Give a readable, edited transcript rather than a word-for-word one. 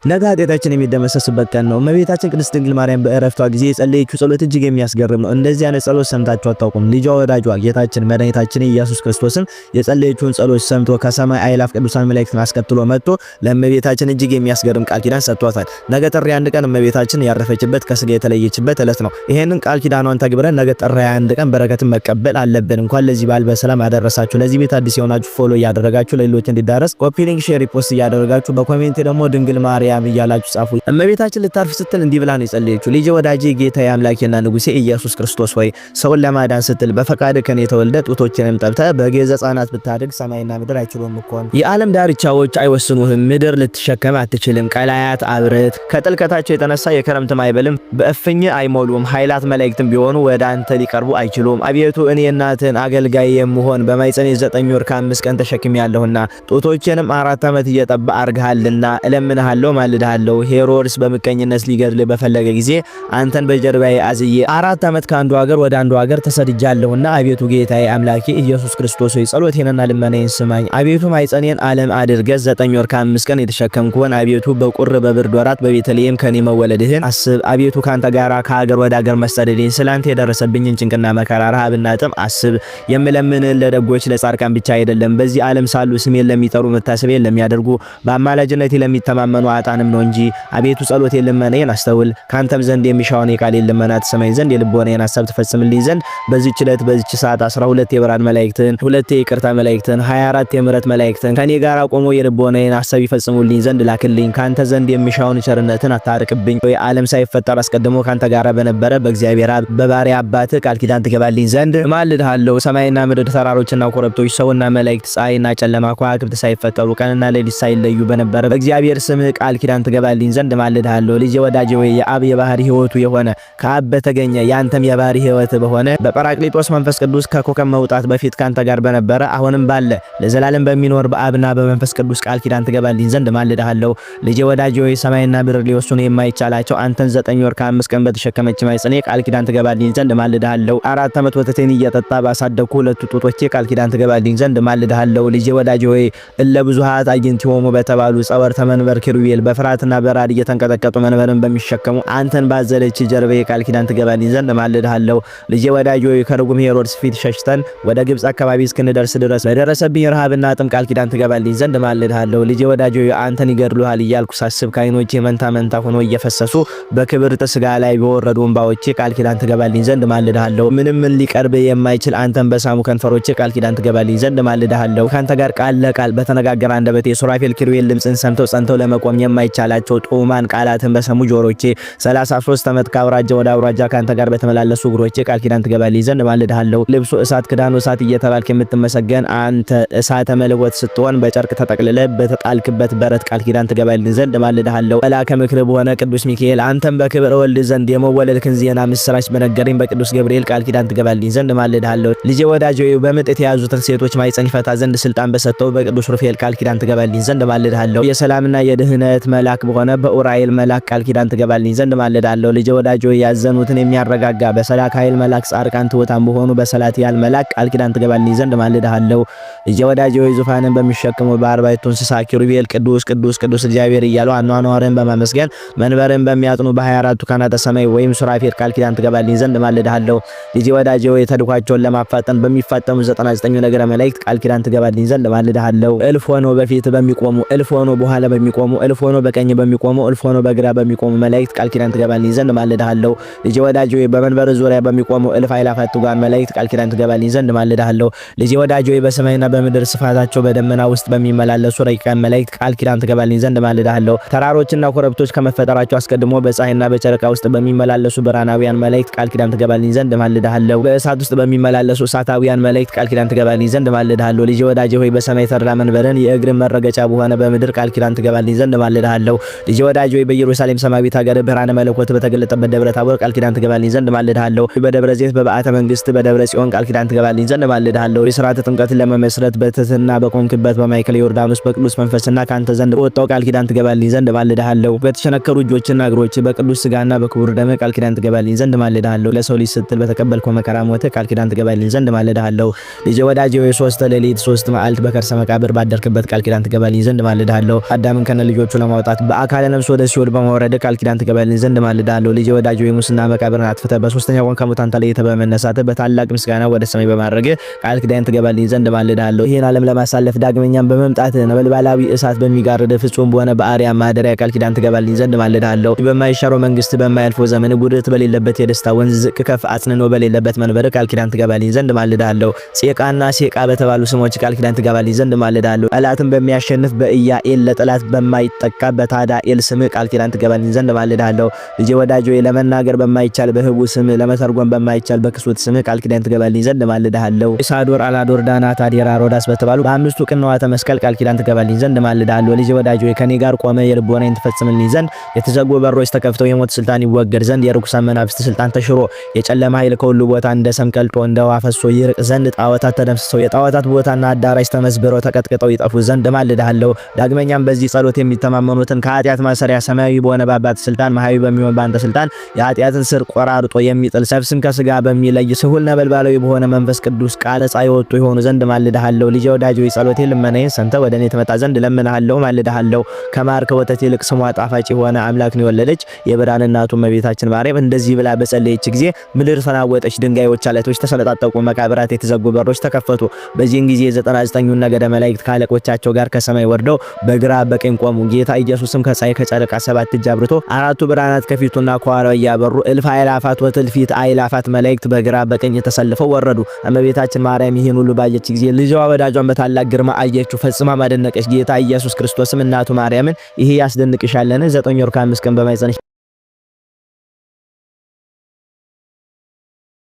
ነገ ኃጢአታችን የሚደመሰስበት ቀን ነው። እመቤታችን ቅድስት ድንግል ማርያም በእረፍቷ ጊዜ የጸለየችው ጸሎት እጅግ የሚያስገርም ነው። እንደዚህ አይነት ጸሎት ሰምታችሁ አታውቁም። ልጇ ወዳጇ ጌታችን መድኃኒታችን ኢየሱስ ክርስቶስም የጸለየችውን ጸሎት ሰምቶ ከሰማይ አእላፍ ቅዱሳን መላእክትን አስከትሎ መጥቶ ለእመቤታችን እጅግ የሚያስገርም ቃል ኪዳን ሰጥቷታል። ነገ ጥር 21 ቀን እመቤታችን ያረፈችበት ከስጋ የተለየችበት ዕለት ነው። ይሄንን ቃል ኪዳኗን ተግብረን ነገ ጥር 21 ቀን በረከትን መቀበል አለብን። እንኳን ለዚህ በዓል በሰላም አደረሳችሁ። ለዚህ ቤት አዲስ የሆናችሁ ፎሎ እያደረጋችሁ ለሌሎች እንዲዳረስ ኮፒ ሊንክ፣ ሼር፣ ሪፖስት እያደረጋችሁ በኮሜንት ደግሞ ድንግል ማርያም እያላችሁ ጻፉ። እመቤታችን ልታርፍ ስትል እንዲህ ብላ ነው የጸለየችው። ልጄ ወዳጄ ጌታዬ አምላኬና ንጉሴ ኢየሱስ ክርስቶስ ሆይ ሰውን ለማዳን ስትል በፈቃድ ከኔ የተወልደ ጡቶችንም ጠብተህ በገዛ ሕፃናት ብታድግ ሰማይና ምድር አይችሉም እኮ። የዓለም ዳርቻዎች አይወስኑህም፣ ምድር ልትሸከም አትችልም። ቀላያት አብረት ከጥልቀታቸው የተነሳ የክረምት ማይበልም በእፍኝ አይሞሉም። ኃይላት መላእክትም ቢሆኑ ወደ አንተ ሊቀርቡ አይችሉም። አቤቱ እኔ እናትን አገልጋይ የምሆን በማይጸኔ 9 ወር ከ5 ቀን ተሸክሜያለሁና ጡቶችንም 4 ዓመት እየጠባ አርግሃልና እለምንሃለሁ ማልድሃለሁ። ሄሮድስ በምቀኝነት ሊገድል በፈለገ ጊዜ አንተን በጀርባዬ አዝዬ 4 ዓመት ከአንዱ ሀገር ወደ አንዱ ሀገር ተሰድጃለሁና አቤቱ ጌታዬ አምላኬ ኢየሱስ ክርስቶስ ሆይ ጸሎቴንና ልመናዬን ስማኝ። አቤቱ ማይጸኔን ዓለም አድርገህ 9 ወር ከ5 ቀን የተሸከምኩህን አቤቱ በቁር በብርድ ወራት በቤተልሔም ከኔ መወለድህን አስብ። አቤቱ ካንተ ጋራ ከሀገር ወደ ሀገር መሰደዴን ስላንተ የደረሰብኝን ጭንቅና መከራ ረሃብና ጥም አስብ። የምለምንህን ለደጎች ለጻድቃን ብቻ አይደለም በዚህ ዓለም ሳሉ ስሜን ለሚጠሩ መታሰቤን ለሚያደርጉ በአማላጅነቴ ለሚተማመኑ አጣንም ነው እንጂ። አቤቱ ጸሎቴን ልመናዬን አስተውል። ካንተም ዘንድ የሚሻውን የቃሌን ልመና ትሰማኝ ዘንድ የልቦናዬን ሐሳብ ትፈጽምልኝ ዘንድ በዚህች ዕለት በዚህች ሰዓት 12 የብርሃን መላእክትን 2 የይቅርታ መላእክትን 24 የምሕረት መላእክትን ከኔ ጋር ቆሞ የልቦናዬን ሐሳብ ይፈጽሙልኝ ዘንድ ላክልኝ። ካንተ ዘንድ የሚሻውን ቸርነትን አታርቅብኝ። የዓለም ሳይፈጠር አስቀድሞ ካንተ ጋር በነበረ በእግዚአብሔር አብ በባሪያ አባት ቃል ኪዳን ትገባልኝ ዘንድ እማልድሃለሁ። ሰማይና ምድር ተራሮችና ኮረብቶች ሰውና መላእክት ፀሐይና ጨለማ ከዋክብት ሳይፈጠሩ ቀንና ሌሊት ሳይለዩ በነበረ በእግዚአብሔር ስም ቃል ኪዳን ትገባልኝ ዘንድ ማልድሃለሁ። ልጄ ወዳጄ ወይ የአብ የባህሪ ሕይወቱ የሆነ ከአብ በተገኘ ያንተም የባህሪ ሕይወት በሆነ በጰራቅሊጦስ መንፈስ ቅዱስ ከኮከብ መውጣት በፊት ካንተ ጋር በነበረ አሁንም ባለ ለዘላለም በሚኖር በአብና በመንፈስ ቅዱስ ቃል ኪዳን ትገባልኝ ዘንድ ማልድሃለሁ። ልጄ ወዳጄ ወይ ሰማይና ምድር ሊወስኑ የማይቻላቸው አንተን 9 ወር ከ5 ቀን በተሸከመች ማይጸኔ ቃል ኪዳን ትገባልኝ ዘንድ ማልድሃለሁ። 4 ዓመት ወተቴን እየጠጣ ባሳደግኩ 2 ጡቶቼ ቃል ኪዳን ትገባልኝ ዘንድ ማልድሃለሁ። ልጄ ወዳጄ ወይ እለ ብዙሃት አግኝቲሆሙ በተባሉ ጸወርተ መንበር ኪሩቤል በፍርሃትና በራድ እየተንቀጠቀጡ መንበርን በሚሸከሙ አንተን ባዘለች ጀርባዬ ቃል ኪዳን ትገባልኝ ዘንድ ማልድሃለሁ። ልጄ ወዳጄ ሆይ ከርጉም ሄሮድስ ፊት ሸሽተን ወደ ግብጽ አካባቢ እስክንደርስ ድረስ በደረሰብኝ ረሃብና ጥም ቃል ኪዳን ትገባልኝ ዘንድ ማልድሃለሁ። ልጄ ወዳጄ ሆይ አንተን ይገድሉሃል እያልኩ ሳስብ ከዓይኖቼ መንታ መንታ ሆኖ እየፈሰሱ በክብርት ስጋ ላይ በወረዱ እንባዎቼ ቃል ኪዳን ትገባልኝ ዘንድ ማልድሃለሁ። ምንም ምን ሊቀርብ የማይችል አንተን በሳሙ ከንፈሮቼ ቃል ኪዳን ትገባልኝ ዘንድ ማልድሃለሁ። ካንተ ጋር ቃል ለቃል በተነጋገረ አንደበቴ ሱራፌል ኪሩቤል ድምጽን ሰምተው ጸንተው ለመቆም የማይቻላቸው ጡማን ቃላትን በሰሙ ጆሮቼ 33 ዓመት ከአውራጃ ወደ አውራጃ ካንተ ጋር በተመላለሱ እግሮቼ ቃል ኪዳን ትገባልኝ ዘንድ ማልድሃለሁ። ልብሱ እሳት ክዳኑ እሳት እየተባልክ የምትመሰገን አንተ እሳተ መለኮት ስትሆን በጨርቅ ተጠቅልለ በተጣልክበት በረት ቃል ኪዳን ትገባልኝ ዘንድ ማልድሃለሁ። መልአከ ምክር በሆነ ቅዱስ ሚካኤል አንተም በክብር ወልድ ዘንድ የመወለድክን ዜና ምስራች በነገረኝ በቅዱስ ገብርኤል ቃል ኪዳን ትገባልኝ ዘንድ ማልድሃለሁ። ልጄ ወዳጄ በምጥ የተያዙትን ሴቶች ማይጸን ይፈታ ዘንድ ስልጣን በሰጠው በቅዱስ ሩፋኤል ቃል ኪዳን ትገባልኝ ዘንድ ማልድሃለሁ። የሰላምና የድህነት መልአክ በሆነ በኡራኤል መልአክ ቃል ኪዳን ትገባልኝ ዘንድ ማልድሃለሁ። ልጄ ወዳጄ ያዘኑትን የሚያረጋጋ በሰላክ ኃይል መልአክ ጻድቃን ትወታን በሆኑ በሰላትያል መልአክ ቃል ኪዳን ትገባልኝ ዘንድ ማልድሃለሁ። ልጄ ወዳጄ ዙፋንን በሚሸከሙ በአርባዕቱ እንስሳ ኪሩቤል ቅዱስ ቅዱስ ቅዱስ እግዚአብሔር እያሉ አኗኗርን በማመስገን መንበርን በሚያጥኑ በ24ቱ ካህናተ ሰማይ ወይም ሱራፌል ቃል ኪዳን ትገባልኝ ዘንድ ማልድሃለሁ። ልጄ ወዳጄ ተልኳቸውን ለማፋጠን በሚፋጠኑ 99 ነገረ መላእክት ቃል ኪዳን ትገባልኝ ዘንድ ማልድሃለሁ። እልፍ ሆኖ በፊት በሚቆሙ እልፍ ሆኖ በኋላ በሚቆሙ እልፍ ሆኖ በቀኝ በሚቆሙ እልፍ ሆኖ በግራ በሚቆሙ መላእክት ቃል ኪዳን ትገባልኝ ዘንድ ማልድሃለሁ። ልጄ ወዳጄ በመንበር ዙሪያ በሚቆሙ እልፍ አእላፋት ትጉሃን መላእክት ቃል ኪዳን ትገባልኝ ዘንድ ማልድሃለሁ። ልጄ ወዳጄ በሰማይና በምድር ስፋታቸው በደመና ውስጥ በሚመላለሱ ረቂቃን መላእክት ቃል ኪዳን ትገባልኝ ዘንድ ማልድሃለሁ። ተራሮችና ኮረብቶች ከመፈጠራቸው አስቀድሞ በፀሐይና በጨረቃ ውስጥ በሚመላለሱ ብርሃናውያን መላእክት ቃል ኪዳን ትገባልኝ ዘንድ ማልድሃለሁ። በእሳት ውስጥ በሚመላለሱ እሳታውያን መላእክት ቃል ኪዳን ትገባልኝ ዘንድ ማልድሃለሁ። ልጄ ወዳጄ ሆይ በሰማይ ተድላ መንበርን የእግር መረገጫ በሆነ በምድር ቃል ኪዳን ትገባልኝ ዘንድ ማልድሃለሁ። ልጄ ወዳጄ ሆይ በኢየሩሳሌም ሰማያዊት ሀገር ብርሃነ መለኮት በተገለጠበት ደብረ ታቦር ቃል ኪዳን ትገባልኝ ዘንድ ማልድሃለሁ። በደብረ ዘይት በበዓተ መንግስት በደብረ ጽዮን ቃል ኪዳን ትገባልኝ ዘንድ ማልድሃለሁ። የሥርዓተ ጥምቀትን ለመመስረት በትሕትና በቆምክበት በማይከል ዮርዳኖስ በቅዱስ መንፈስና ካንተ ዘንድ ወጣው ቃል ኪዳን ትገባልኝ ዘንድ ማልድሃለሁ። በተሸነከሩ እጆችና እግሮች በቅዱስ ስጋና በክቡር ደም ቃል ኪዳን ትገባልኝ ዘንድ ማልድሃለሁ። ለሰው ልጅ ስትል በተቀበልከው መከራ ሞት ቃል ኪዳን ትገባልኝ ዘንድ ማልድሃለሁ። ልጄ ወዳጄ ሆይ 3 ሌሊት 3 መዓልት በከርሰ መቃብር ባደርክበት ቃል ኪዳን ትገባልኝ ዘንድ ማልድሃለሁ። አዳምን ከነ ልጆቹ በማውጣት በአካለ ነፍስ ወደ ሲኦል በመውረድ ቃል ኪዳን ትገባልኝ ዘንድ ማልዳለሁ። ልጄ ወዳጅ የሙስና መቃብርን አጥፍተህ በሶስተኛው ቀን ከሙታን ተለይተህ በመነሳት በታላቅ ምስጋና ወደ ሰማይ በማድረግ ቃል ኪዳን ትገባልኝ ዘንድ ማልዳለሁ። ይሄን ዓለም ለማሳለፍ ዳግመኛም በመምጣት ነበልባላዊ እሳት በሚጋርድ ፍጹም በሆነ በአርያም ማደሪያ ቃል ኪዳን ትገባልኝ ዘንድ ማልዳለሁ። በማይሻረው መንግስት በማያልፈው ዘመን ጉድት በሌለበት የደስታ ወንዝ ዝቅ ከፍ አጽንኖ በሌለበት መንበር ቃል ኪዳን ትገባልኝ ዘንድ ማልዳለሁ። ጼቃና ሴቃ በተባሉ ስሞች ቃል ኪዳን ትገባልኝ ዘንድ ማልዳለሁ። ጠላትን በሚያሸንፍ በኢያኤል ለጠላት በማይጠቃ በታዳኤል ስም ቃል ኪዳን ትገባልኝ ዘንድ ማልዳለሁ። ልጄ ወዳጆ ለመናገር በማይቻል በህቡ ስም ለመተርጎም በማይቻል በክሱት ስም ቃል ኪዳን ትገባልኝ ዘንድ ማልዳለሁ። ኢሳዶር፣ አላዶር፣ ዳናት፣ አዴራ፣ ሮዳስ በተባሉ በአምስቱ ቅንዋተ መስቀል ቃል ኪዳን ትገባልኝ ዘንድ ማልዳለሁ። ልጄ ወዳጆ ከኔ ጋር ቆመ የልቦናዬን ትፈጽምልኝ ዘንድ የተዘጉ በሮች ተከፍተው የሞት ስልጣን ይወገድ ዘንድ የርኩሳን መናፍስት ስልጣን ተሽሮ የጨለማ ኃይል ከሁሉ ቦታ እንደ ሰም ቀልጦ እንደ ውሃ ፈሶ ይርቅ ዘንድ ጣዖታት ተደምስሰው የጣዖታት ቦታና አዳራሽ ተመዝብረው ተቀጥቅጠው ይጠፉ ዘንድ ማልዳለሁ። ዳግመኛም በዚህ ጸሎት የሚተማመኑትን ከኃጢአት ማሰሪያ ሰማያዊ በሆነ በአባት ስልጣን ማህያዊ በሚሆን በአንተ ስልጣን የኃጢአትን ስር ቆራርጦ የሚጥል ነፍስን ከስጋ በሚለይ ስሁል ነበልባላዊ በሆነ መንፈስ ቅዱስ ቃል ነጻ የወጡ የሆኑ ዘንድ ማልዳለሁ። ልጄ ወዳጆ ጸሎቴ ልመናዬን ሰምተ ወደ እኔ ትመጣ ዘንድ ለምንሃለሁ ማልዳለሁ። ከማር ከወተት ይልቅ ስሟ ጣፋጭ የሆነ አምላክን የወለደች የብርሃን እናቱ እመቤታችን ማርያም እንደዚህ ብላ በጸለየች ጊዜ ምድር ተናወጠች፣ ድንጋዮች አለቶች ተሰነጣጠቁ፣ መቃብራት የተዘጉ በሮች ተከፈቱ። በዚህን ጊዜ 99ኙ ነገደ መላእክት ከአለቆቻቸው ጋር ከሰማይ ወርደው በግራ በቀኝ ቆሙ። ጌታ ኢየሱስም ከፀሐይ ከጨረቃ 7 እጅ አብርቶ አራቱ ብርሃናት ከፊቱና ከኋላው እያበሩ እልፍ አእላፋት ወትልፊት አእላፋት መላእክት በግራ በቀኝ ተሰልፈው ወረዱ። እመቤታችን ማርያም ይህን ሁሉ ባየች ጊዜ ልጇ ወዳጇን በታላቅ ግርማ አየችው፣ ፈጽማ ማደነቀች። ጌታ ኢየሱስ ክርስቶስም እናቱ ማርያምን ይሄ ያስደንቅሻለን? 9 ወር ከ5 ቀን በማኅፀንሽ